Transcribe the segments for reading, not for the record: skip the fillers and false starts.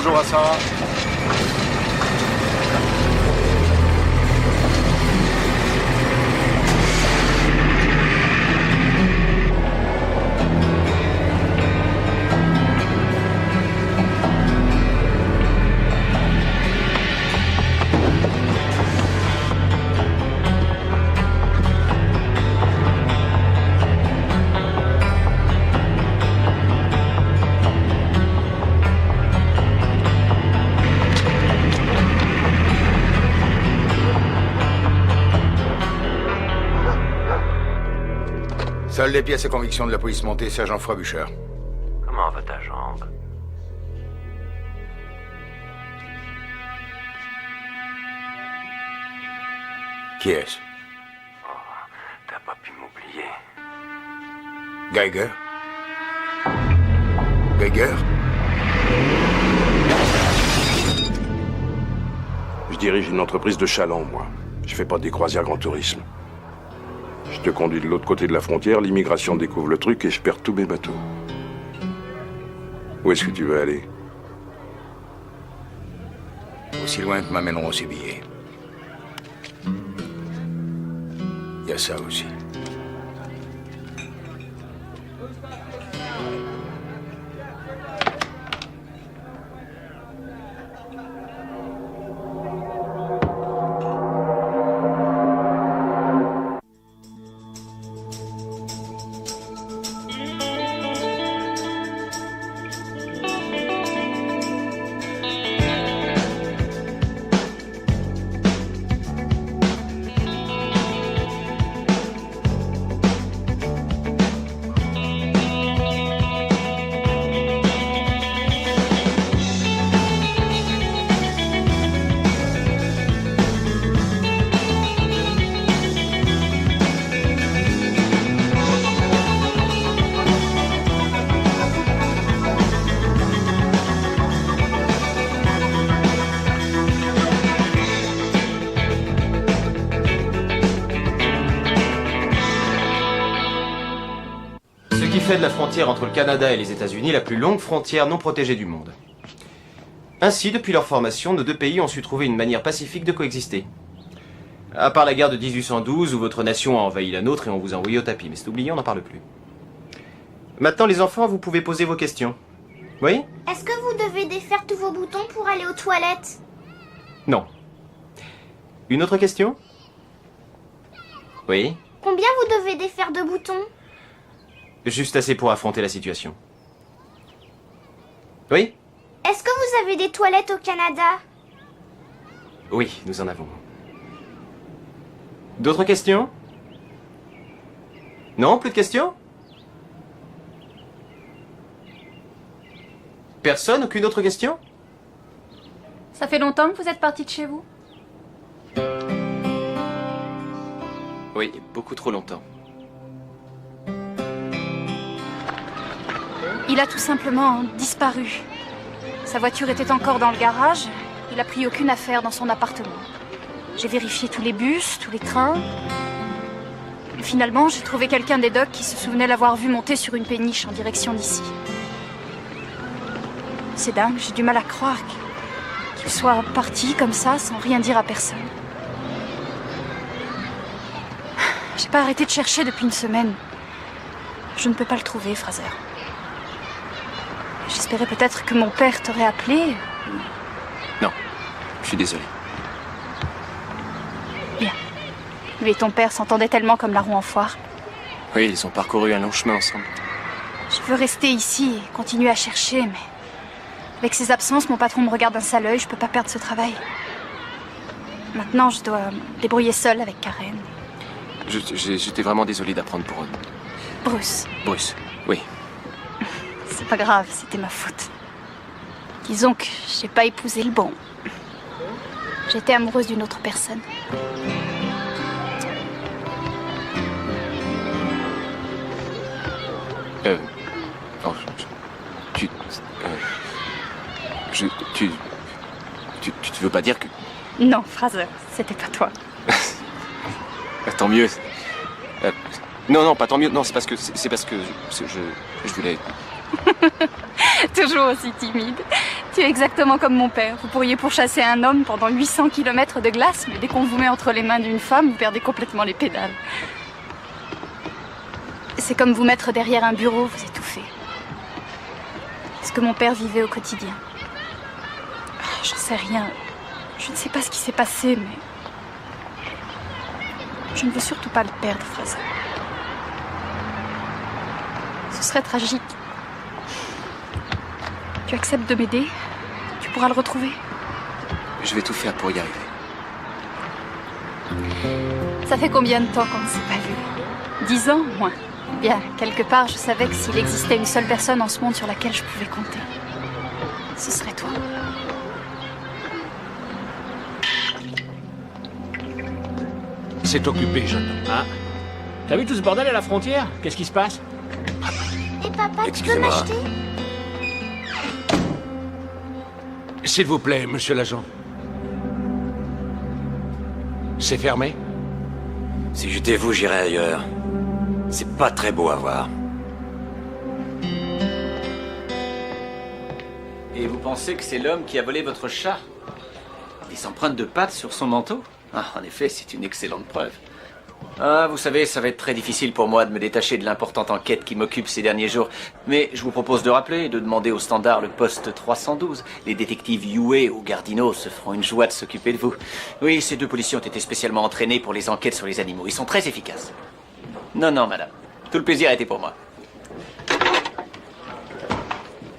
bonjour à Sarah. Seules les pièces et convictions de la police montée, sergent Frobisher. Comment va ta jambe? Qui est-ce? Oh, t'as pas pu m'oublier. Geiger? Geiger? Je dirige une entreprise de chaland, moi. Je fais pas des croisières grand tourisme. Je te conduis de l'autre côté de la frontière, l'immigration découvre le truc et je perds tous mes bateaux. Où est-ce que tu veux aller? Aussi loin que m'amèneront ces billets. Il y a ça aussi. Fait de la frontière entre le Canada et les États-Unis la plus longue frontière non protégée du monde. Ainsi, depuis leur formation, nos deux pays ont su trouver une manière pacifique de coexister. À part la guerre de 1812 où votre nation a envahi la nôtre et on vous a envoyé au tapis, mais c'est oublié, on n'en parle plus. Maintenant, les enfants, vous pouvez poser vos questions. Oui? Est-ce que vous devez défaire tous vos boutons pour aller aux toilettes? Non. Une autre question? Oui? Combien vous devez défaire de boutons? Juste assez pour affronter la situation. Oui? Est-ce que vous avez des toilettes au Canada? Oui, nous en avons. D'autres questions? Non, plus de questions? Personne? Aucune autre question? Ça fait longtemps que vous êtes parti de chez vous? Oui, beaucoup trop longtemps. Il a tout simplement disparu. Sa voiture était encore dans le garage. Il a pris aucune affaire dans son appartement. J'ai vérifié tous les bus, tous les trains. Et finalement, j'ai trouvé quelqu'un des docks qui se souvenait l'avoir vu monter sur une péniche en direction d'ici. C'est dingue, j'ai du mal à croire qu'il soit parti comme ça, sans rien dire à personne. J'ai pas arrêté de chercher depuis une semaine. Je ne peux pas le trouver, Fraser. J'espérais peut-être que mon père t'aurait appelé. Non, je suis désolé. Bien. Lui et ton père s'entendaient tellement comme la roue en foire. Oui, ils ont parcouru un long chemin ensemble. Je veux rester ici et continuer à chercher, mais... avec ces absences, mon patron me regarde d'un sale œil, je peux pas perdre ce travail. Maintenant, je dois me débrouiller seule avec Karen. J'étais vraiment désolé d'apprendre pour eux. Bruce. Bruce, oui. C'est pas grave, c'était ma faute. Disons que j'ai pas épousé le bon. J'étais amoureuse d'une autre personne. Oh, tu veux pas dire que... Non, Fraser, c'était pas toi. Tant mieux. Non, pas tant mieux. Non, c'est parce que je voulais... Toujours aussi timide. Tu es exactement comme mon père. Vous pourriez pourchasser un homme pendant 800 km de glace, mais dès qu'on vous met entre les mains d'une femme, vous perdez complètement les pédales. C'est comme vous mettre derrière un bureau, vous étouffez. Ce que mon père vivait au quotidien. J'en sais rien. Je ne sais pas ce qui s'est passé, mais... Je ne veux surtout pas le perdre, Fraser. Ce serait tragique. Tu acceptes de m'aider? Tu pourras le retrouver? Je vais tout faire pour y arriver. Ça fait combien de temps qu'on ne s'est pas vu? 10 ans, moins. Bien, quelque part, je savais que s'il existait une seule personne en ce monde sur laquelle je pouvais compter, ce serait toi. C'est occupé, jeune homme. Ah. T'as vu tout ce bordel à la frontière? Qu'est-ce qui se passe? Et papa, tu peux Excusez-moi. m'acheter? S'il vous plaît, monsieur l'agent. C'est fermé? Si j'étais vous, j'irais ailleurs. C'est pas très beau à voir. Et vous pensez que c'est l'homme qui a volé votre chat? Des empreintes de pattes sur son manteau? Ah, en effet, c'est une excellente preuve. Ah, vous savez, ça va être très difficile pour moi de me détacher de l'importante enquête qui m'occupe ces derniers jours. Mais je vous propose de rappeler et de demander au standard le poste 312. Les détectives Yue ou Gardino se feront une joie de s'occuper de vous. Oui, ces deux policiers ont été spécialement entraînés pour les enquêtes sur les animaux. Ils sont très efficaces. Non, non, madame. Tout le plaisir a été pour moi.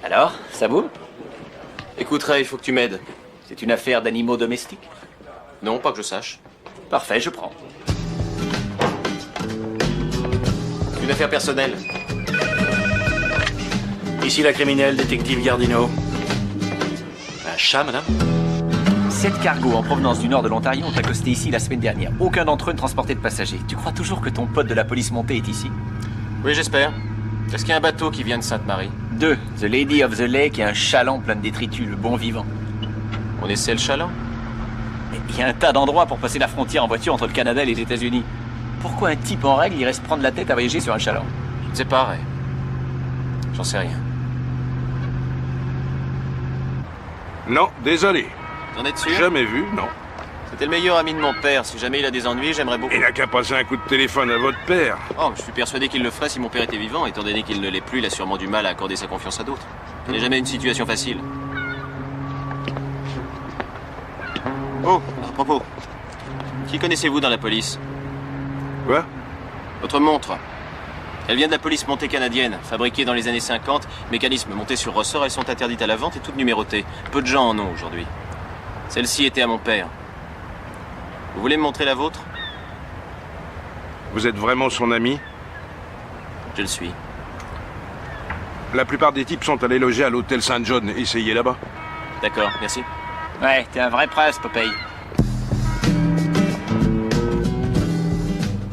Alors, ça boule? Écoute, Ray, il faut que tu m'aides. C'est une affaire d'animaux domestiques? Non, pas que je sache. Parfait, je prends. C'est une affaire personnelle. Ici la criminelle, détective Gardino. Un chat, madame? 7 cargos en provenance du nord de l'Ontario ont accosté ici la semaine dernière. Aucun d'entre eux ne transportait de passagers. Tu crois toujours que ton pote de la police montée est ici? Oui, j'espère. Est-ce qu'il y a un bateau qui vient de Sainte-Marie? 2. The Lady of the Lake et un chaland plein de détritus, le bon vivant. On essaie le chaland? Il y a un tas d'endroits pour passer la frontière en voiture entre le Canada et les États-Unis. Pourquoi un type en règle irait se prendre la tête à voyager sur un chaland? Je ne sais pas, Ray. J'en sais rien. Non, désolé. Vous en êtes sûr? Jamais vu, non. C'était le meilleur ami de mon père. Si jamais il a des ennuis, j'aimerais beaucoup. Il n'a qu'à passer un coup de téléphone à votre père. Oh, je suis persuadé qu'il le ferait si mon père était vivant. Étant donné qu'il ne l'est plus, il a sûrement du mal à accorder sa confiance à d'autres. Ce n'est jamais une situation facile. Oh, à propos. Qui connaissez-vous dans la police? Quoi? Votre montre. Elle vient de la police montée canadienne, fabriquée dans les années 50. Mécanisme monté sur ressort, elles sont interdites à la vente et toutes numérotées. Peu de gens en ont aujourd'hui. Celle-ci était à mon père. Vous voulez me montrer la vôtre? Vous êtes vraiment son ami? Je le suis. La plupart des types sont allés loger à l'hôtel Saint-John. Essayez là-bas. D'accord, merci. Ouais, t'es un vrai prince, Popeye.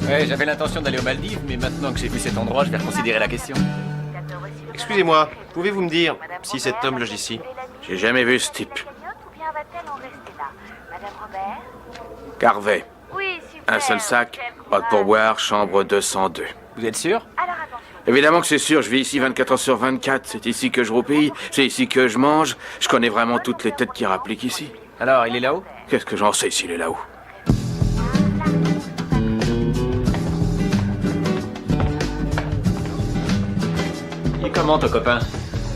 Ouais, j'avais l'intention d'aller aux Maldives, mais maintenant que j'ai vu cet endroit, je vais reconsidérer la question. Excusez-moi, pouvez-vous me dire si cet homme loge ici? J'ai jamais vu ce type. Carvet. Un seul sac, pas de pourboire, chambre 202. Vous êtes sûr? Évidemment que c'est sûr, je vis ici 24 heures sur 24. C'est ici que je roupille, c'est ici que je mange. Je connais vraiment toutes les têtes qui rappliquent ici. Alors, il est là-haut? Qu'est-ce que j'en sais s'il est là-haut? Il est comment, ton copain?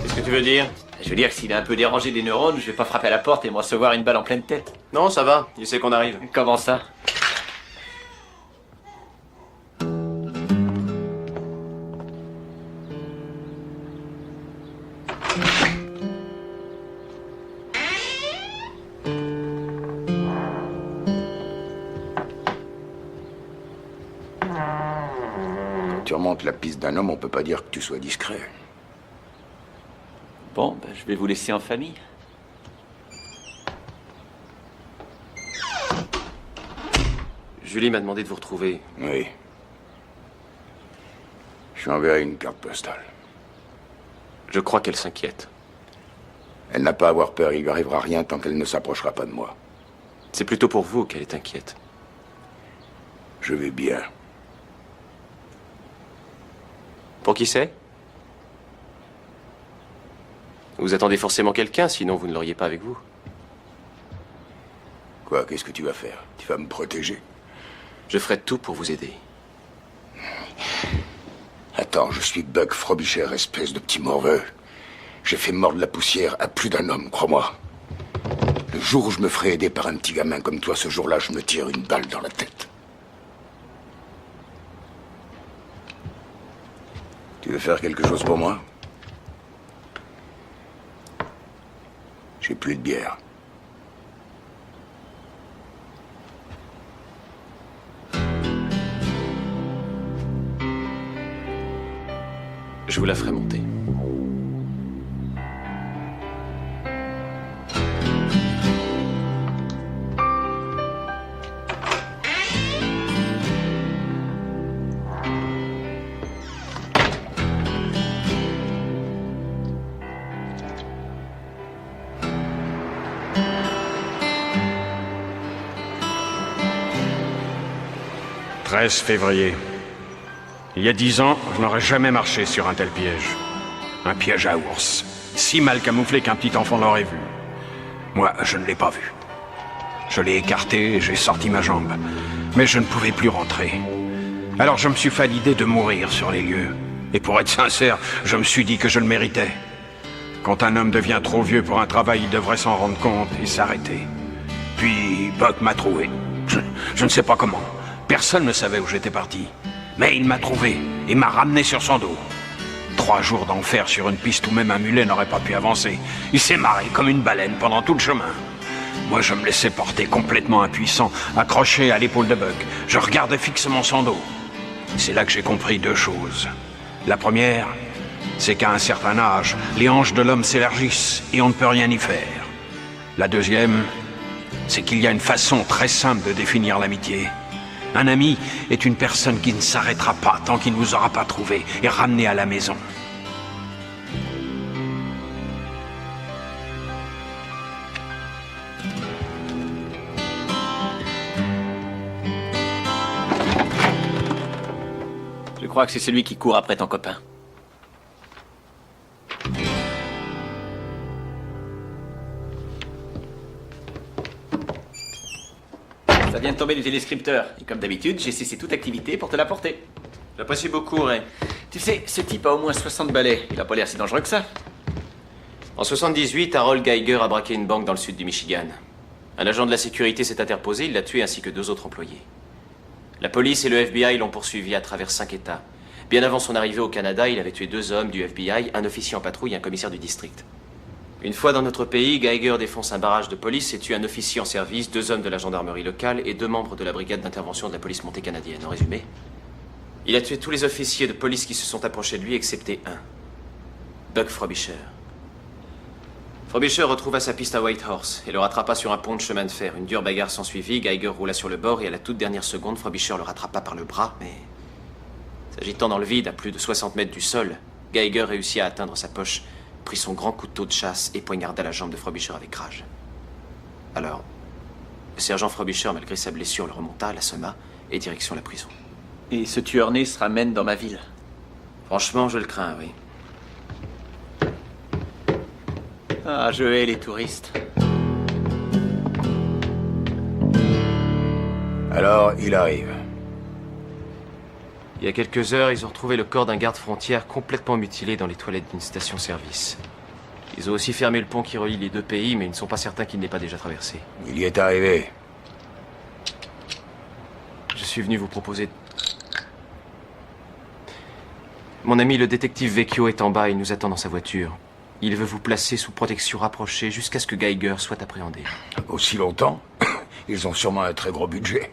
Qu'est-ce que tu veux dire? Je veux dire que s'il est un peu dérangé des neurones, je vais pas frapper à la porte et me recevoir une balle en pleine tête. Non, ça va, il sait qu'on arrive. Comment ça? Quand tu remontes la piste d'un homme, on peut pas dire que tu sois discret. Bon, ben, je vais vous laisser en famille. Julie m'a demandé de vous retrouver. Oui. Je lui enverrai une carte postale. Je crois qu'elle s'inquiète. Elle n'a pas à avoir peur, il lui arrivera rien tant qu'elle ne s'approchera pas de moi. C'est plutôt pour vous qu'elle est inquiète. Je vais bien. Pour qui c'est? Vous attendez forcément quelqu'un, sinon vous ne l'auriez pas avec vous. Quoi, qu'est-ce que tu vas faire? Tu vas me protéger? Je ferai tout pour vous aider. Attends, je suis Buck Frobisher, espèce de petit morveux. J'ai fait mordre la poussière à plus d'un homme, crois-moi. Le jour où je me ferai aider par un petit gamin comme toi, ce jour-là, je me tire une balle dans la tête. Tu veux faire quelque chose pour moi? J'ai plus de bière. Je vous la ferai monter. « 13 février. Il y a 10 ans, je n'aurais jamais marché sur un tel piège. Un piège à ours, si mal camouflé qu'un petit enfant l'aurait vu. Moi, je ne l'ai pas vu. Je l'ai écarté et j'ai sorti ma jambe. Mais je ne pouvais plus rentrer. Alors je me suis fait l'idée de mourir sur les lieux. Et pour être sincère, je me suis dit que je le méritais. Quand un homme devient trop vieux pour un travail, il devrait s'en rendre compte et s'arrêter. Puis Buck m'a trouvé. Je ne sais pas comment. Personne ne savait où j'étais parti. Mais il m'a trouvé et m'a ramené sur son dos. 3 jours d'enfer sur une piste où même un mulet n'aurait pas pu avancer. Il s'est marré comme une baleine pendant tout le chemin. Moi, je me laissais porter complètement impuissant, accroché à l'épaule de Buck. Je regardais fixement son dos. C'est là que j'ai compris 2 choses. La première, c'est qu'à un certain âge, les hanches de l'homme s'élargissent et on ne peut rien y faire. La deuxième, c'est qu'il y a une façon très simple de définir l'amitié. Un ami est une personne qui ne s'arrêtera pas tant qu'il ne vous aura pas trouvé et ramené à la maison. Je crois que c'est celui qui court après ton copain. Ça vient de tomber du téléscripteur. Et comme d'habitude, j'ai cessé toute activité pour te l'apporter. J'apprécie beaucoup, Ray. Tu sais, ce type a au moins 60 balais. Il a pas l'air si dangereux que ça. En 78, Harold Geiger a braqué une banque dans le sud du Michigan. Un agent de la sécurité s'est interposé, il l'a tué ainsi que 2 autres employés. La police et le FBI l'ont poursuivi à travers 5 États. Bien avant son arrivée au Canada, il avait tué 2 hommes du FBI, un officier en patrouille et un commissaire du district. Une fois dans notre pays, Geiger défonce un barrage de police et tue un officier en service, 2 hommes de la gendarmerie locale et 2 membres de la brigade d'intervention de la police montée canadienne. En résumé, il a tué tous les officiers de police qui se sont approchés de lui, excepté un. Buck Frobisher. Frobisher retrouva sa piste à Whitehorse et le rattrapa sur un pont de chemin de fer. Une dure bagarre s'ensuivit, Geiger roula sur le bord et à la toute dernière seconde, Frobisher le rattrapa par le bras, mais... s'agitant dans le vide à plus de 60 mètres du sol, Geiger réussit à atteindre sa poche, prit son grand couteau de chasse et poignarda la jambe de Frobisher avec rage. Alors, le sergent Frobisher, malgré sa blessure, le remonta, l'assomma et direction la prison. Et ce tueur né se ramène dans ma ville. Franchement, je le crains, oui. Ah, je hais les touristes. Alors, il arrive. Il y a quelques heures, ils ont retrouvé le corps d'un garde-frontière complètement mutilé dans les toilettes d'une station-service. Ils ont aussi fermé le pont qui relie les 2 pays, mais ils ne sont pas certains qu'il n'ait pas déjà traversé. Il y est arrivé. Je suis venu vous proposer... Mon ami le détective Vecchio est en bas et il nous attend dans sa voiture. Il veut vous placer sous protection rapprochée jusqu'à ce que Geiger soit appréhendé. Aussi longtemps? Ils ont sûrement un très gros budget.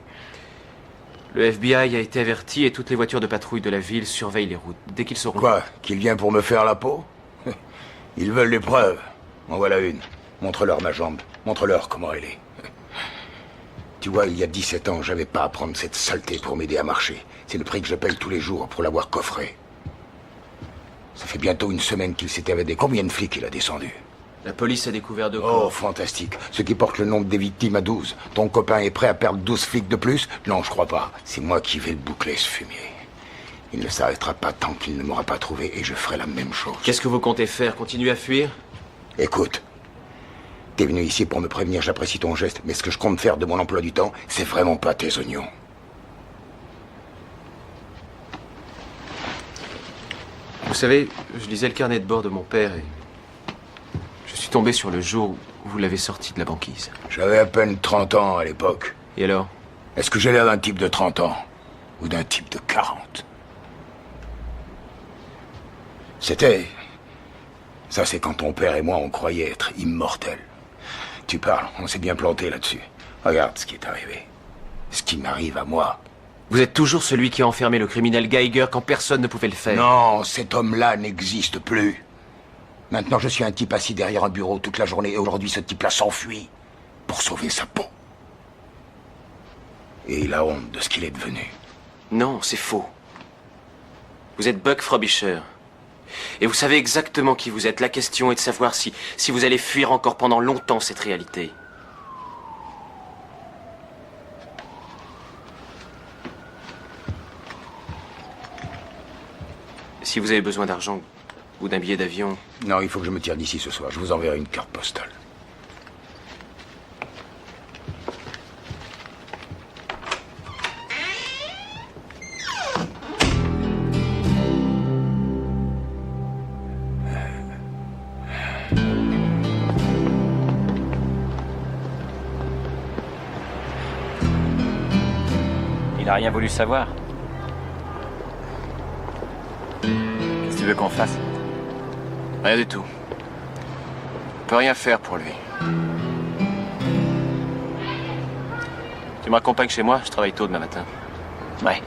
Le FBI a été averti et toutes les voitures de patrouille de la ville surveillent les routes. Dès qu'ils sauront... Quoi? Qu'il vient pour me faire la peau? Ils veulent les preuves. En voilà une. Montre-leur ma jambe. Montre-leur comment elle est. Tu vois, il y a 17 ans, j'avais pas à prendre cette saleté pour m'aider à marcher. C'est le prix que je paye tous les jours pour l'avoir coffré. Ça fait bientôt 1 semaine qu'il s'est évadé. Combien de flics il a descendu? La police a découvert 2 Oh, corps. fantastique. Ce qui porte le nombre des victimes à 12. Ton copain est prêt à perdre 12 flics de plus? Non, je crois pas. C'est moi qui vais le boucler, ce fumier. Il ne s'arrêtera pas tant qu'il ne m'aura pas trouvé et je ferai la même chose. Qu'est-ce que vous comptez faire? Continuer à fuir? Écoute, t'es venu ici pour me prévenir, j'apprécie ton geste, mais ce que je compte faire de mon emploi du temps, c'est vraiment pas tes oignons. Vous savez, je lisais le carnet de bord de mon père et je suis tombé sur le jour où vous l'avez sorti de la banquise. J'avais à peine 30 ans à l'époque. Et alors? Est-ce que j'ai l'air d'un type de 30 ans? Ou d'un type de 40? C'était... Ça, c'est quand ton père et moi, on croyait être immortels. Tu parles, on s'est bien planté là-dessus. Regarde ce qui est arrivé. Ce qui m'arrive à moi. Vous êtes toujours celui qui a enfermé le criminel Geiger quand personne ne pouvait le faire. Non, cet homme-là n'existe plus. Maintenant, je suis un type assis derrière un bureau toute la journée et aujourd'hui, ce type-là s'enfuit pour sauver sa peau. Et il a honte de ce qu'il est devenu. Non, c'est faux. Vous êtes Buck Frobisher. Et vous savez exactement qui vous êtes. La question est de savoir si vous allez fuir encore pendant longtemps cette réalité. Si vous avez besoin d'argent ou d'un billet d'avion... Non, il faut que je me tire d'ici ce soir. Je vous enverrai une carte postale. Il a rien voulu savoir. Qu'est-ce que tu veux qu'on fasse? Rien du tout. On peut rien faire pour lui. Tu me raccompagnes chez moi? Je travaille tôt demain matin. Ouais.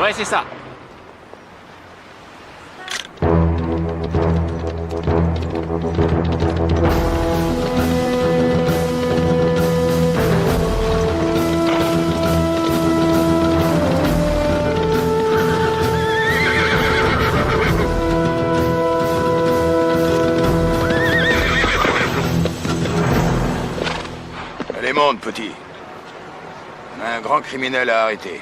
Ouais, c'est ça. Allez, monte, petit. On a un grand criminel à arrêter.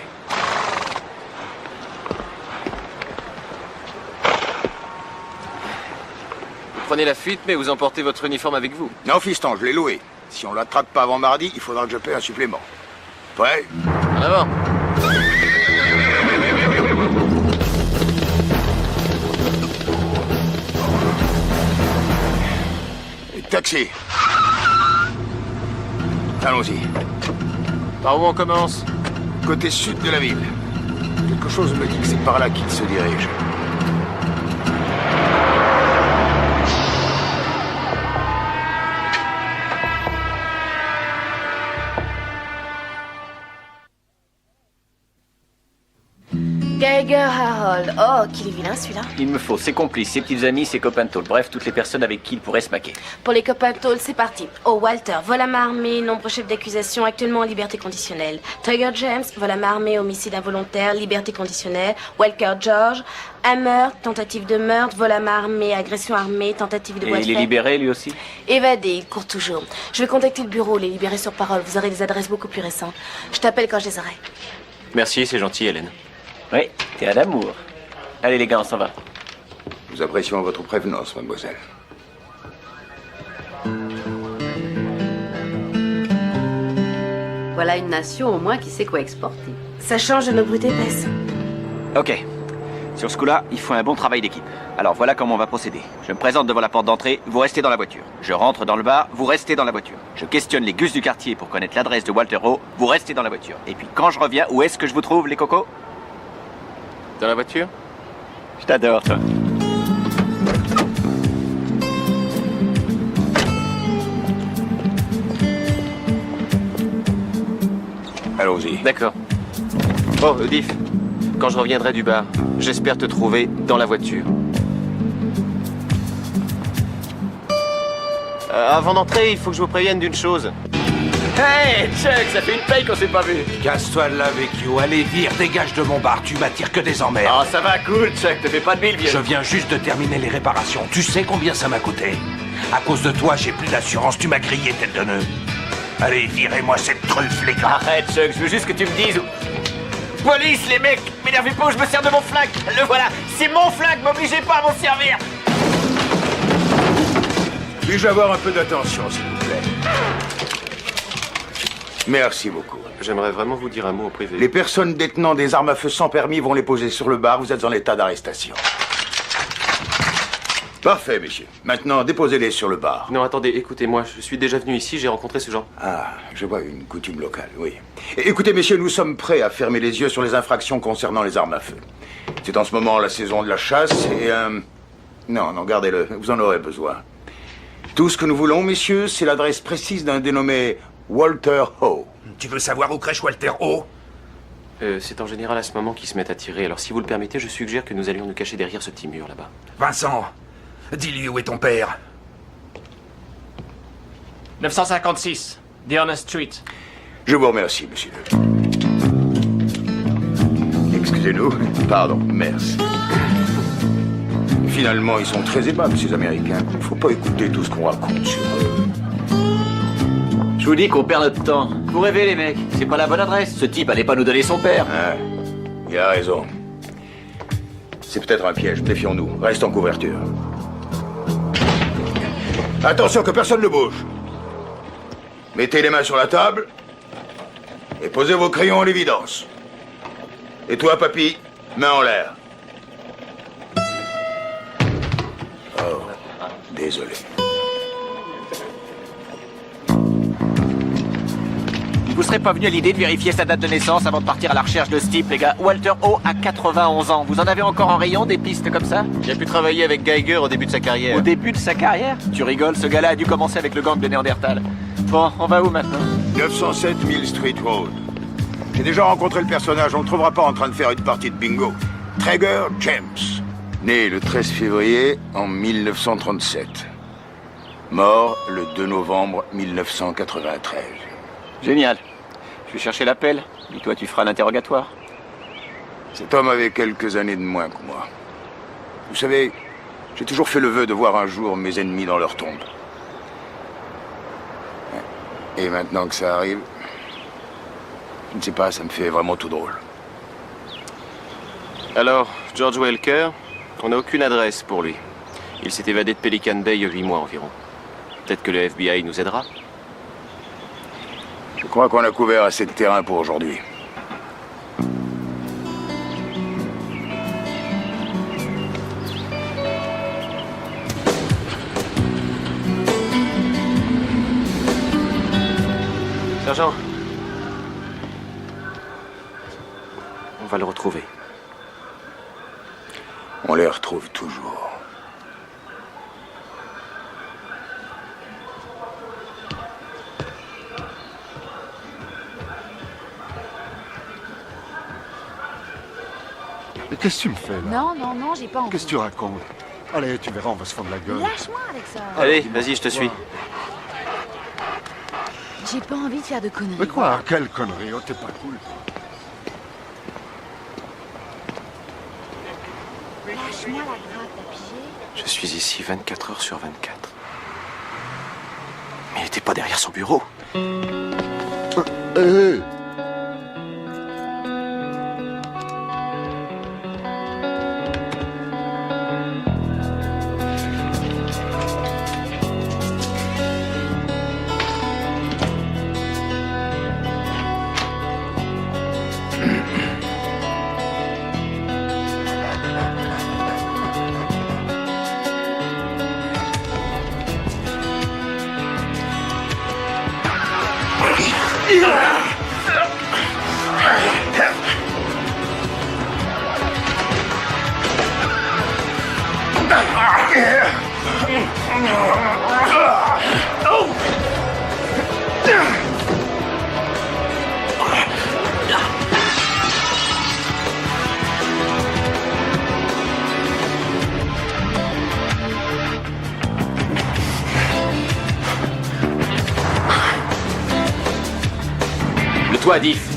Vous prenez la fuite, mais vous emportez votre uniforme avec vous. Non, fiston, je l'ai loué. Si on l'attrape pas avant mardi, il faudra que je paie un supplément. Prêt? En avant. Taxi. Allons-y. Par où on commence? Côté sud de la ville. Quelque chose me dit que c'est par là qu'il se dirige. Geiger Harold. Oh, qu'il est vilain celui-là. Il me faut ses complices, ses petits amis, ses copains de tôle. Bref, toutes les personnes avec qui il pourrait se maquer. Pour les copains de tôle, c'est parti. Oh, Walter, vol à main armée, nombreux chefs d'accusation, actuellement en liberté conditionnelle. Tiger James, vol à main armée, homicide involontaire, liberté conditionnelle. Walker George, un meurtre, tentative de meurtre, vol à main armée, agression armée, tentative de Et voie de il est fait. libéré, lui aussi? Évadé, il court toujours. Je vais contacter le bureau, les libérer sur parole. Vous aurez des adresses beaucoup plus récentes. Je t'appelle quand je les aurai. Merci, c'est gentil, Hélène. Oui, t'es un amour. Allez les gars, on s'en va. Nous apprécions votre prévenance, mademoiselle. Voilà une nation au moins qui sait quoi exporter. Ça change de nos brutes épaisses. Ok. Sur ce coup-là, il faut un bon travail d'équipe. Alors voilà comment on va procéder. Je me présente devant la porte d'entrée, vous restez dans la voiture. Je rentre dans le bar, vous restez dans la voiture. Je questionne les gus du quartier pour connaître l'adresse de Walter O, vous restez dans la voiture. Et puis quand je reviens, où est-ce que je vous trouve, les cocos? Dans la voiture? Je t'adore, toi. Allons-y. D'accord. Bon, Diff, quand je reviendrai du bar, j'espère te trouver dans la voiture. Avant d'entrer, il faut que je vous prévienne d'une chose. Hey, Chuck, ça fait une paye qu'on s'est pas vu. Casse-toi de là avec you. Allez, vire, dégage de mon bar. Tu m'attires que des emmerdes. Oh, ça va, cool, Chuck, te fais pas de bile, vieux. Je viens juste de terminer les réparations. Tu sais combien ça m'a coûté? À cause de toi, j'ai plus d'assurance. Tu m'as grillé, tête de nœud. Allez, virez-moi cette truffe, les gars. Arrête, Chuck, je veux juste que tu me dises... Police, les mecs, m'énervez pas, je me sers de mon flingue. Le voilà, c'est mon flingue, m'obligez pas à m'en servir. Puis-je avoir un peu d'attention, s'il vous plaît? Merci beaucoup. J'aimerais vraiment vous dire un mot au privé. Les personnes détenant des armes à feu sans permis vont les poser sur le bar. Vous êtes en état d'arrestation. Parfait, messieurs. Maintenant, déposez-les sur le bar. Non, attendez, écoutez-moi, je suis déjà venu ici, j'ai rencontré ce genre. Ah, je vois une coutume locale, oui. Écoutez, messieurs, nous sommes prêts à fermer les yeux sur les infractions concernant les armes à feu. C'est en ce moment la saison de la chasse et... Non, gardez-le, vous en aurez besoin. Tout ce que nous voulons, messieurs, c'est l'adresse précise d'un dénommé Walter Ho. Tu veux savoir où crèche Walter Ho? C'est en général à ce moment qu'ils se mettent à tirer, alors si vous le permettez, je suggère que nous allions nous cacher derrière ce petit mur là-bas. Vincent, dis-lui où est ton père. 956, Dearne Street. Je vous remercie, monsieur. Excusez-nous. Pardon, merci. Finalement, ils sont très aimables, ces Américains. Faut pas écouter tout ce qu'on raconte sur eux. Je vous dis qu'on perd notre temps. Vous rêvez, les mecs, c'est pas la bonne adresse. Ce type allait pas nous donner son père. Ah, il a raison. C'est peut-être un piège, méfions-nous. Reste en couverture. Attention que personne ne bouge. Mettez les mains sur la table et posez vos crayons en évidence. Et toi, papy, main en l'air. Oh, désolé. Vous serez pas venu à l'idée de vérifier sa date de naissance avant de partir à la recherche de ce type, les gars? Walter Ho a 91 ans. Vous en avez encore en rayon des pistes comme ça? Il a pu travailler avec Geiger au début de sa carrière. Au début de sa carrière? Tu rigoles, ce gars-là a dû commencer avec le gang de Néandertal. Bon, on va où maintenant? 907 Mill Street Road. J'ai déjà rencontré le personnage, on ne le trouvera pas en train de faire une partie de bingo. Traeger James, né le 13 février en 1937. Mort le 2 novembre 1993. Génial. Je vais chercher l'appel, et toi tu feras l'interrogatoire. Cet homme avait quelques années de moins que moi. Vous savez, j'ai toujours fait le vœu de voir un jour mes ennemis dans leur tombe. Et maintenant que ça arrive, je ne sais pas, ça me fait vraiment tout drôle. Alors, George Welker, on n'a aucune adresse pour lui. Il s'est évadé de Pelican Bay il y a 8 mois environ. Peut-être que le FBI nous aidera. Je crois qu'on a couvert assez de terrain pour aujourd'hui. Sergent, on va le retrouver. On les retrouve toujours. Mais qu'est-ce que tu me fais, là? Non, j'ai pas envie. Qu'est-ce que tu racontes? Allez, tu verras, on va se fendre la gueule. Lâche-moi avec ça. Allez, vas-y, je te suis. J'ai pas envie de faire de conneries. Mais quoi? Quelle connerie? Oh, t'es pas cool. Lâche-moi la grappe, t'as pigé? Je suis ici 24 heures sur 24. Mais il était pas derrière son bureau. toi, Diff.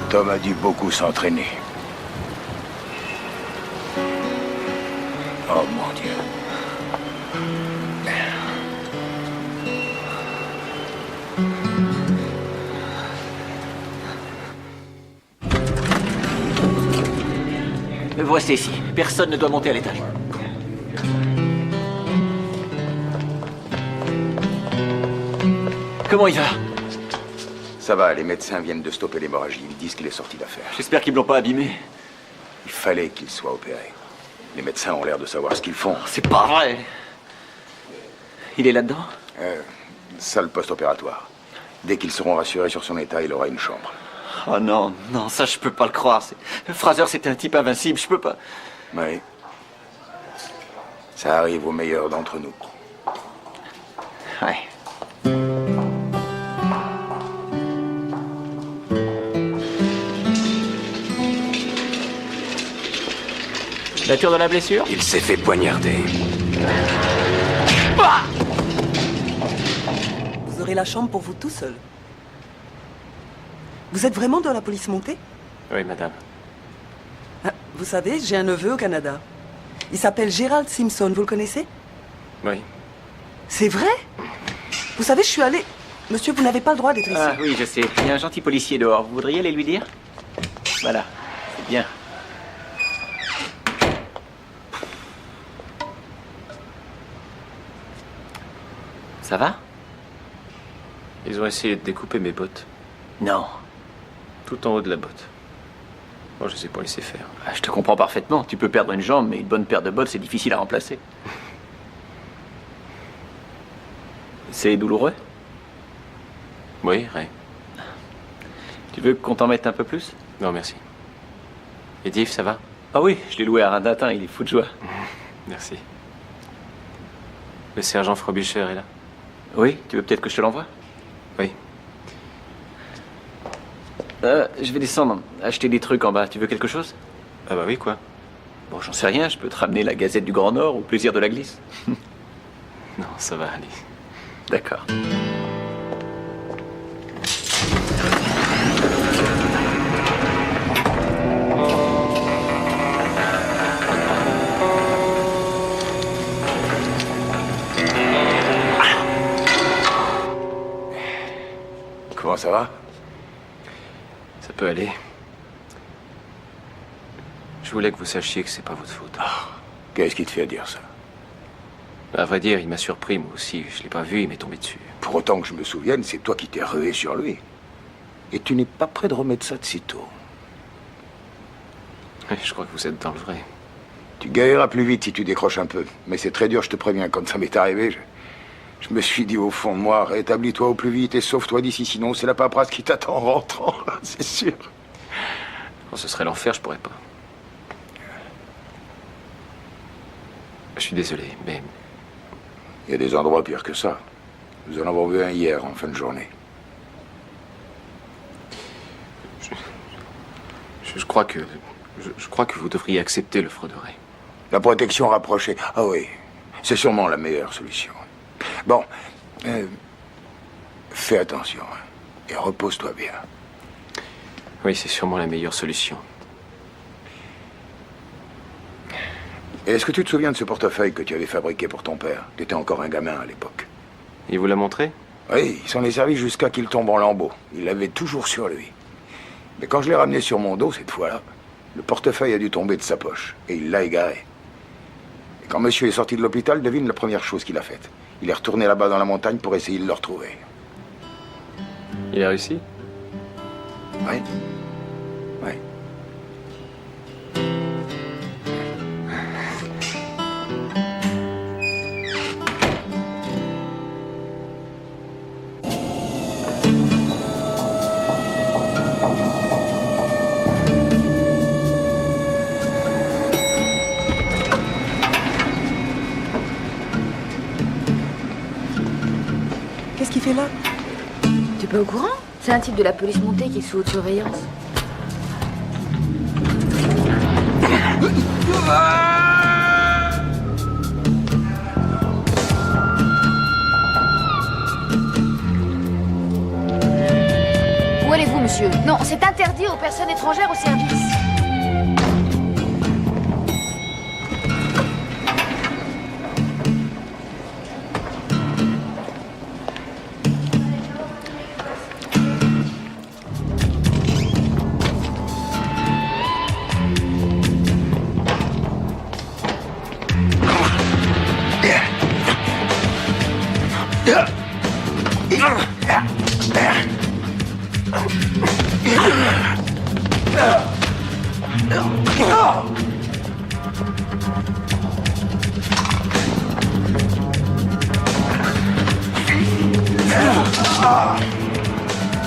Cet homme a dû beaucoup s'entraîner. Oh mon Dieu. Vous restez ici. Personne ne doit monter à l'étage. Comment il va? Ça va, les médecins viennent de stopper l'hémorragie. Ils disent qu'il est sorti d'affaire. J'espère qu'ils ne l'ont pas abîmé. Il fallait qu'il soit opéré. Les médecins ont l'air de savoir ce qu'ils font. C'est pas vrai. Il est là-dedans? Salle post-opératoire. Dès qu'ils seront rassurés sur son état, il aura une chambre. Oh non, non, ça je peux pas le croire. Fraser, c'était un type invincible, je peux pas. Oui. Ça arrive aux meilleurs d'entre nous. Ouais. Nature de la blessure? Il s'est fait poignarder. Ah! Vous aurez la chambre pour vous tout seul. Vous êtes vraiment dans la police montée? Oui, madame. Ah, vous savez, j'ai un neveu au Canada. Il s'appelle Gerald Simpson, vous le connaissez? Oui. C'est vrai? Vous savez, je suis allée... Monsieur, vous n'avez pas le droit d'être ici. Ah oui, je sais. Il y a un gentil policier dehors. Vous voudriez aller lui dire? Voilà. C'est bien. Ça va? Ils ont essayé de découper mes bottes. Non. Tout en haut de la botte. Moi, je sais pas laisser faire. Ah, je te comprends parfaitement. Tu peux perdre une jambe, mais une bonne paire de bottes, c'est difficile à remplacer. C'est douloureux? Oui, Ray. Tu veux qu'on t'en mette un peu plus? Non, merci. Et Diff, ça va? Ah oui, je l'ai loué à Rindatin, il est fou de joie. Merci. Le sergent Frobisher est là? Oui, tu veux peut-être que je te l'envoie? Oui. Je vais descendre, acheter des trucs en bas. Tu veux quelque chose? Ah bah oui, quoi? Bon, j'en sais rien, je peux te ramener la Gazette du Grand Nord ou Plaisir de la Glisse. Non, ça va aller. D'accord. Comment ça va? Ça peut aller. Je voulais que vous sachiez que c'est pas votre faute. Qu'est-ce qui te fait dire ça? À vrai dire, il m'a surpris, moi aussi. Je l'ai pas vu, il m'est tombé dessus. Pour autant que je me souvienne, c'est toi qui t'es rué sur lui. Et tu n'es pas prêt de remettre ça de sitôt. Oui, je crois que vous êtes dans le vrai. Tu guériras plus vite si tu décroches un peu. Mais c'est très dur, je te préviens. Quand ça m'est arrivé, je me suis dit au fond de moi, rétablis-toi au plus vite et sauve-toi d'ici, sinon c'est la paperasse qui t'attend en rentrant, c'est sûr. Quand ce serait l'enfer, je pourrais pas. Je suis désolé, mais... Il y a des endroits pires que ça. Nous en avons vu un hier, en fin de journée. Je crois que... Je crois que vous devriez accepter le Froderet. La protection rapprochée. Ah oui, c'est sûrement la meilleure solution. Bon, Fais attention, hein, et repose-toi bien. Oui, c'est sûrement la meilleure solution. Et est-ce que tu te souviens de ce portefeuille que tu avais fabriqué pour ton père? Tu étais encore un gamin à l'époque. Il vous l'a montré? Oui, il s'en est servi jusqu'à qu'il tombe en lambeaux. Il l'avait toujours sur lui. Mais quand je l'ai ramené sur mon dos, cette fois-là, le portefeuille a dû tomber de sa poche, et il l'a égaré. Et quand monsieur est sorti de l'hôpital, devine la première chose qu'il a faite. Il est retourné là-bas dans la montagne pour essayer de le retrouver. Il a réussi? Oui. Oui. Qu'est-ce qu'il fait là? Tu es pas au courant? C'est un type de la police montée qui est sous haute surveillance. Où allez-vous, monsieur? Non, c'est interdit aux personnes étrangères au service.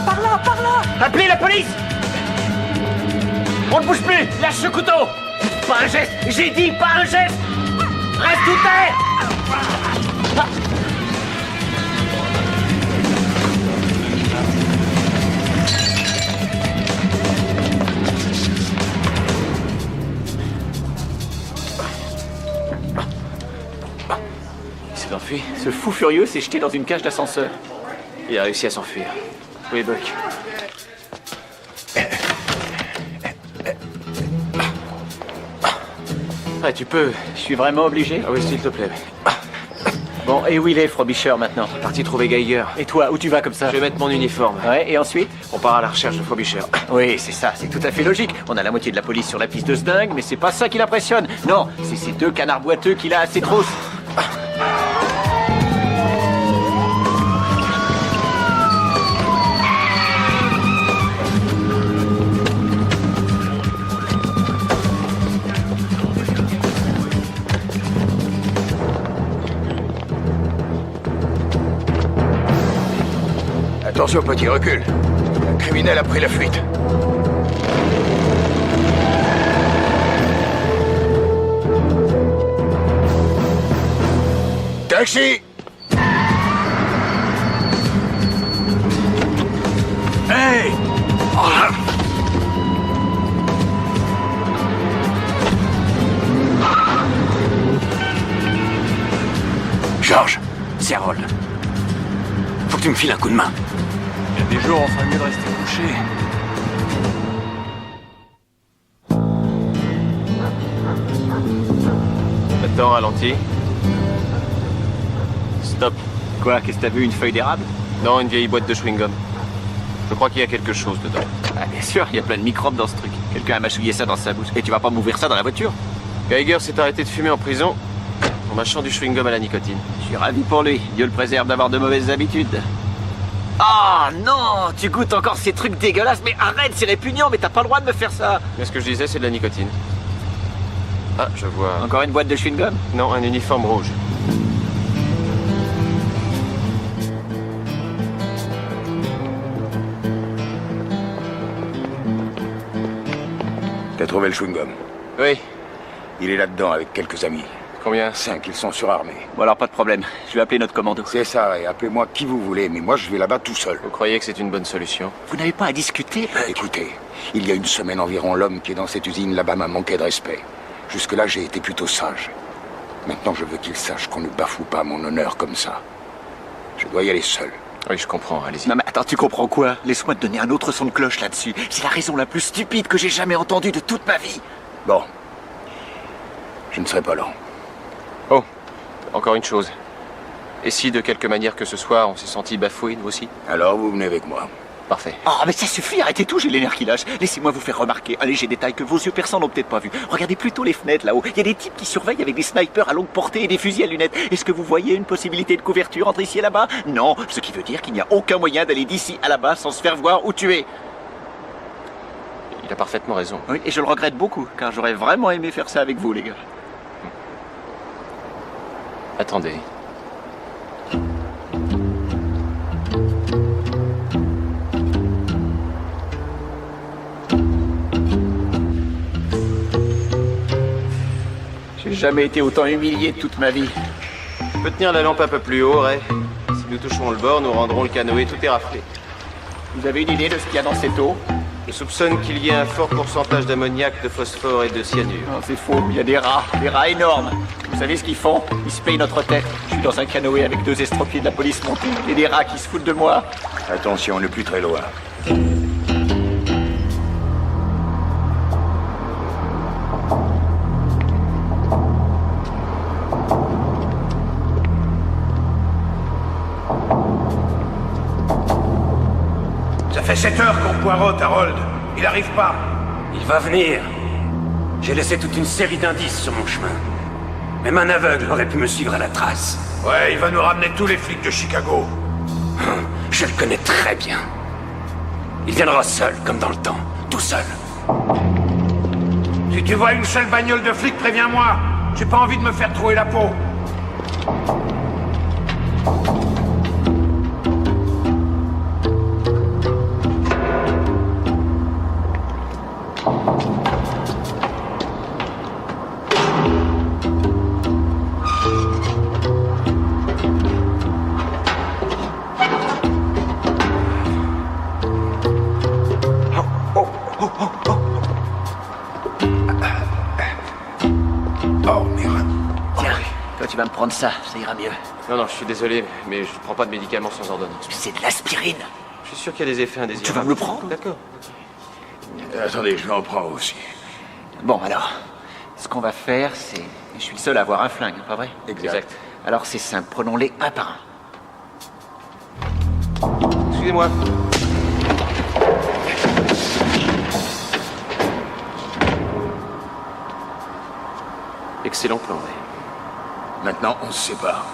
Par là, par là! Appelez la police! On ne bouge plus! Lâche ce couteau! Pas un geste! J'ai dit pas un geste! Reste tout terre! Il s'est enfui. Ce fou furieux s'est jeté dans une cage d'ascenseur. Il a réussi à s'enfuir. Oui, Buck. Ah, tu peux. Je suis vraiment obligé? Ah oui, s'il te plaît. Bon, et où il est, Frobisher, maintenant? Parti trouver Geiger. Et toi, où tu vas comme ça? Je vais mettre mon uniforme. Ouais, et ensuite? On part à la recherche de Frobisher. Oui, c'est ça, c'est tout à fait logique. On a la moitié de la police sur la piste de ce dingue, mais c'est pas ça qui l'impressionne. Non, c'est ces deux canards boiteux qu'il a à ses trousses. Attention, petit, recule. Un criminel a pris la fuite. Taxi! Hey! George, c'est Harold. Faut que tu me files un coup de main. Il y a des jours, on ferait mieux de rester couché. Attends, ralenti. Stop. Quoi, qu'est-ce que t'as vu, une feuille d'érable? Non, une vieille boîte de chewing-gum. Je crois qu'il y a quelque chose dedans. Ah, bien sûr, il y a plein de microbes dans ce truc. Quelqu'un a mâchouillé ça dans sa bouche. Et tu vas pas m'ouvrir ça dans la voiture? Geiger s'est arrêté de fumer en prison en mâchant du chewing-gum à la nicotine. Je suis ravi pour lui. Dieu le préserve d'avoir de mauvaises habitudes. Ah non, tu goûtes encore ces trucs dégueulasses. Mais arrête, c'est répugnant, mais t'as pas le droit de me faire ça. Mais ce que je disais, c'est de la nicotine. Ah, je vois... Encore une boîte de chewing-gum? Non, un uniforme rouge. T'as trouvé le chewing-gum? Oui. Il est là-dedans avec quelques amis. Combien? 5, ils sont surarmés. Bon alors pas de problème, je vais appeler notre commando. C'est ça, et appelez-moi qui vous voulez, mais moi je vais là-bas tout seul. Vous croyez que c'est une bonne solution? Vous n'avez pas à discuter, Buck. Écoutez, il y a une semaine environ, l'homme qui est dans cette usine là-bas m'a manqué de respect. Jusque-là, j'ai été plutôt sage. Maintenant, je veux qu'il sache qu'on ne bafoue pas mon honneur comme ça. Je dois y aller seul. Oui, je comprends, allez-y. Non mais attends, tu comprends quoi? Laisse-moi te donner un autre son de cloche là-dessus. C'est la raison la plus stupide que j'ai jamais entendue de toute ma vie. Bon. Je ne serai pas lent. Oh, encore une chose. Et si, de quelque manière que ce soit, on s'est senti bafoué, nous aussi? Alors, vous venez avec moi. Parfait. Oh, mais ça suffit, arrêtez tout, j'ai les nerfs qui lâchent. Laissez-moi vous faire remarquer un léger détail que vos yeux perçants n'ont peut-être pas vu. Regardez plutôt les fenêtres là-haut. Il y a des types qui surveillent avec des snipers à longue portée et des fusils à lunettes. Est-ce que vous voyez une possibilité de couverture entre ici et là-bas? Non, ce qui veut dire qu'il n'y a aucun moyen d'aller d'ici à là-bas sans se faire voir ou tuer. Il a parfaitement raison. Oui, et je le regrette beaucoup, car j'aurais vraiment aimé faire ça avec vous, les gars. Attendez. J'ai jamais été autant humilié de toute ma vie. Je peux tenir la lampe un peu plus haut, Ray. Si nous touchons le bord, nous rendrons le canoë tout éraflé. Vous avez une idée de ce qu'il y a dans cette eau? Je soupçonne qu'il y ait un fort pourcentage d'ammoniac, de phosphore et de cyanure. Non, c'est faux, il y a des rats énormes. Vous savez ce qu'ils font? Ils se payent notre tête. Je suis dans un canoë avec 2 estropiés de la police montée et des rats qui se foutent de moi. Attention, on n'est plus très loin. Ça fait 7 heures qu'on poireaute, Harold. Il arrive pas. Il va venir. J'ai laissé toute une série d'indices sur mon chemin. Même un aveugle aurait pu me suivre à la trace. Ouais, il va nous ramener tous les flics de Chicago. Je le connais très bien. Il viendra seul, comme dans le temps. Tout seul. Si tu vois une seule bagnole de flic, préviens-moi. J'ai pas envie de me faire trouer la peau. Tu vas me prendre ça ira mieux. Non, je suis désolé, mais je ne prends pas de médicaments sans ordonnance. C'est de l'aspirine. Je suis sûr qu'il y a des effets indésirables. Tu vas me le prendre? D'accord. Attendez, je vais en prendre aussi. Bon, alors, ce qu'on va faire, c'est... Je suis le seul à avoir un flingue, pas vrai? Exact. Alors c'est simple, prenons-les un par un. Excusez-moi. Excellent plan, Ray. Maintenant, on se sépare.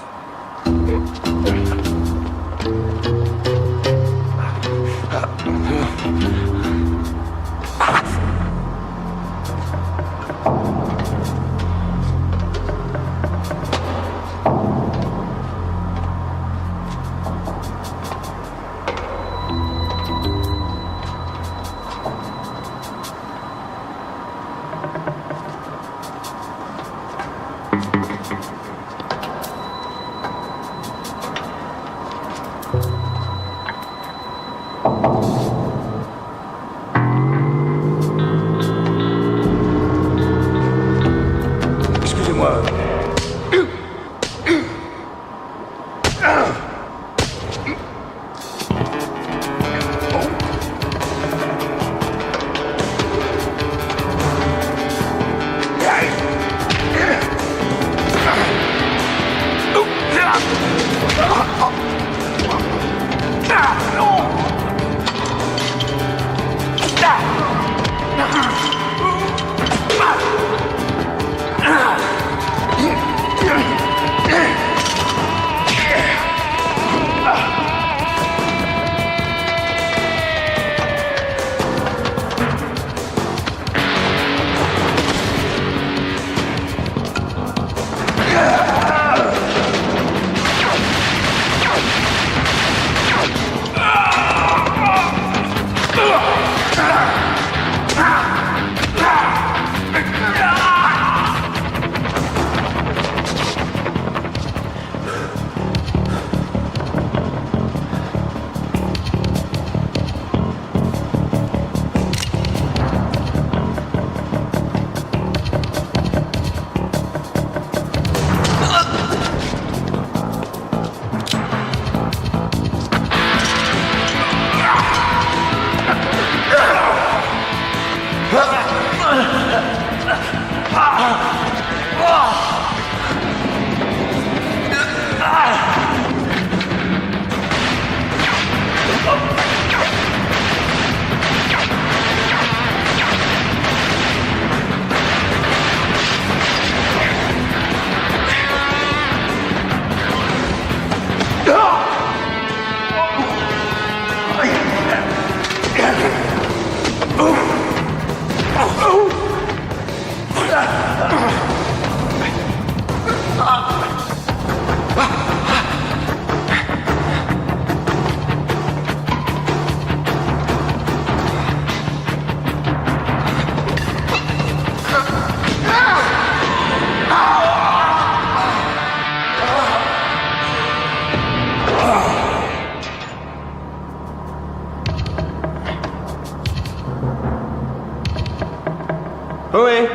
Ohé!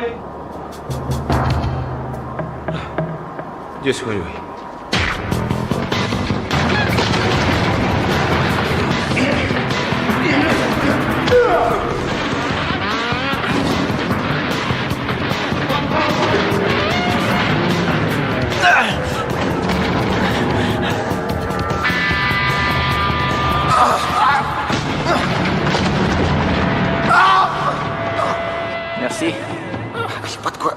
Dieu soit loué. Merci. C'est pas de quoi.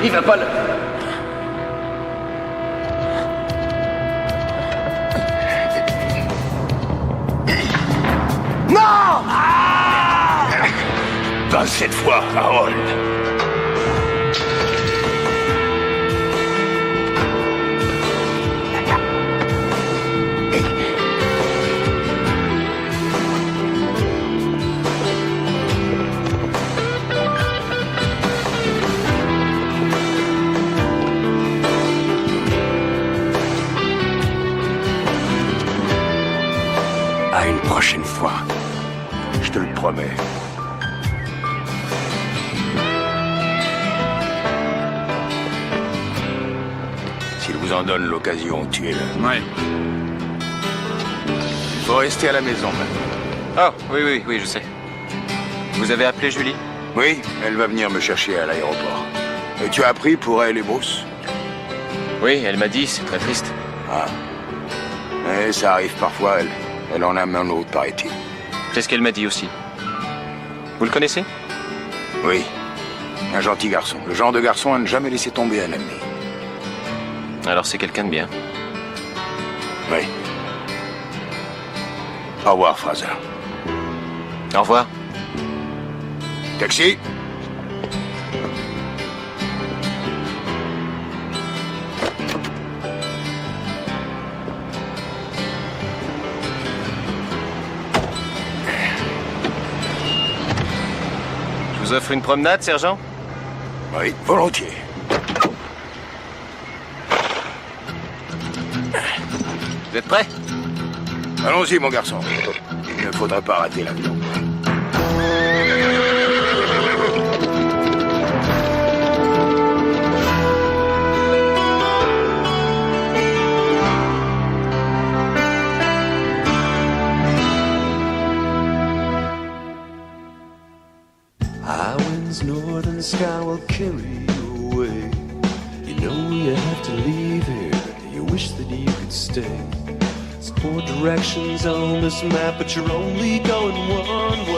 Il va pas le... Non! Pas cette fois, Harold. À une prochaine fois. Je te le promets. S'il vous en donne l'occasion, tuez-le. Ouais. Il faut rester à la maison maintenant. Oh, oui, je sais. Vous avez appelé Julie? Oui, elle va venir me chercher à l'aéroport. Et tu as appris pour elle et Bruce? Oui, elle m'a dit, c'est très triste. Ah. Mais ça arrive parfois, elle en a un autre, paraît-il. C'est ce qu'elle m'a dit aussi. Vous le connaissez? Oui. Un gentil garçon. Le genre de garçon à ne jamais laisser tomber un ami. Alors c'est quelqu'un de bien. Oui. Au revoir, Fraser. Au revoir. Taxi? Je vous offre une promenade, sergent? Oui, volontiers. Vous êtes prêts? Allons-y, mon garçon. Il ne faudrait pas rater l'avion. Highwind's northern sky will carry you away. You know you have to leave here. You wish that you could stay. There's 4 directions on this map, but you're only going one way.